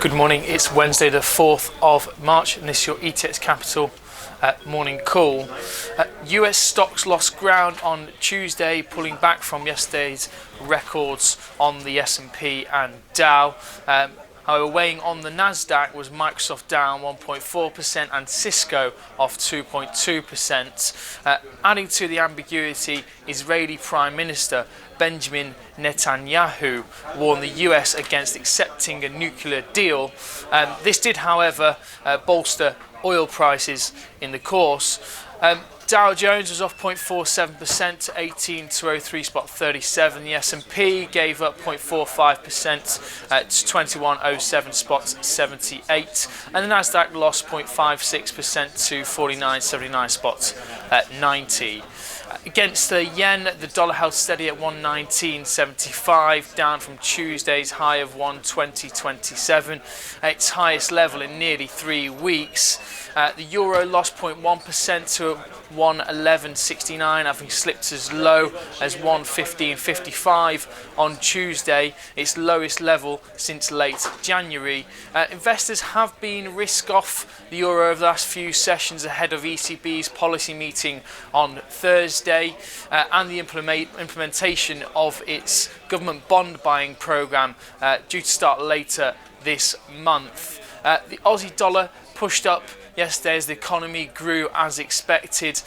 Good morning, it's Wednesday the 4th of March and this is your ETX Capital morning call. US stocks lost ground on Tuesday, pulling back from yesterday's records on the S&P and Dow. However, weighing on the Nasdaq was Microsoft down 1.4% and Cisco off 2.2%. Adding to the ambiguity, Israeli Prime Minister Benjamin Netanyahu warned the US against accepting a nuclear deal. This did, however, bolster oil prices in the course. Dow Jones was off 0.47% to 18,203.37. The S&P gave up 0.45% to 21,07.78. And the Nasdaq lost 0.56% to 49,79.90. Against the yen, the dollar held steady at 119.75, down from Tuesday's high of 120.27, its highest level in nearly 3 weeks. The euro lost 0.1% to 111.69, having slipped as low as 115.55 on Tuesday, its lowest level since late January. Investors have been risk off the euro over the last few sessions ahead of ECB's policy meeting on Thursday and the implementation of its government bond buying programme due to start later this month. The Aussie dollar pushed up yesterday as the economy grew as expected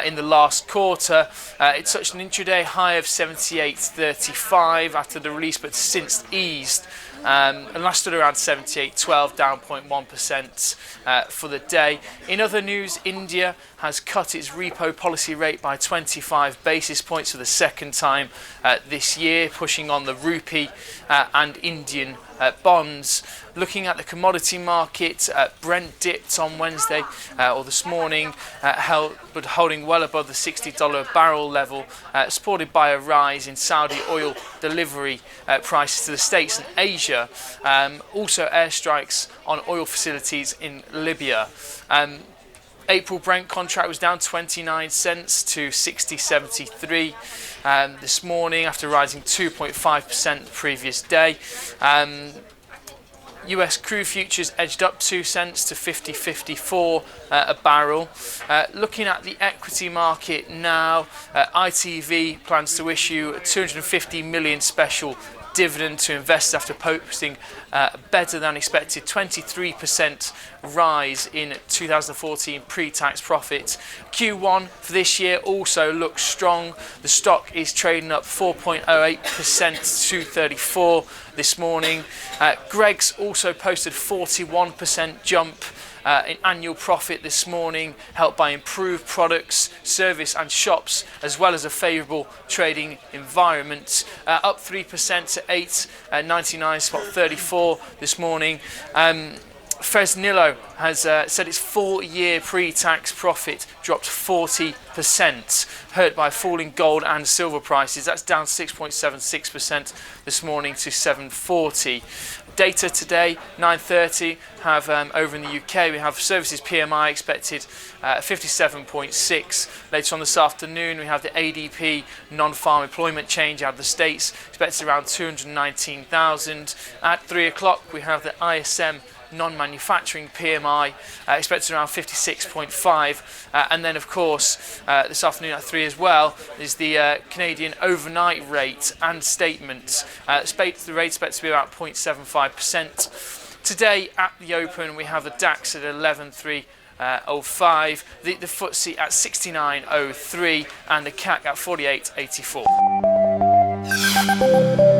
in the last quarter. It touched an intraday high of 78.35 after the release, but since eased and last stood around 78.12, down 0.1% for the day. In other news, India has cut its repo policy rate by 25 basis points for the second time this year, pushing on the rupee and Indian bonds. Looking at the commodity market, Brent dipped on Wednesday or this morning, but holding well above the $60 a barrel level, supported by a rise in Saudi oil delivery prices to the States and Asia. Also airstrikes on oil facilities in Libya. April Brent contract was down 29 cents to 60.73 this morning after rising 2.5% the previous day. US crude futures edged up 2 cents to 50.54 a barrel. Looking at the equity market now, ITV plans to issue a 250 million special dividend to investors after posting a better than expected 23% rise in 2014 pre-tax profits. Q1 for this year also looks strong. The stock is trading up 4.08% to 234 this morning. Greggs also posted 41% jump in annual profit this morning, helped by improved products, service and shops, as well as a favourable trading environment. Up 3% to 899.34 this morning. Fresnillo has said its full-year pre-tax profit dropped 40%, hurt by falling gold and silver prices. That's down 6.76% this morning to 740. Data today, 9:30, have over in the UK, we have services PMI expected 57.6. Later on this afternoon, we have the ADP non-farm employment change out of the States, expected around 219,000. At 3 o'clock, we have the ISM non-manufacturing PMI expected around 56.5, and then of course this afternoon at 3 as well is the Canadian overnight rate and statement. The rate expected to be about 0.75%. Today at the open we have the DAX at 11,305, the FTSE at 69.03 and the CAC at 48.84.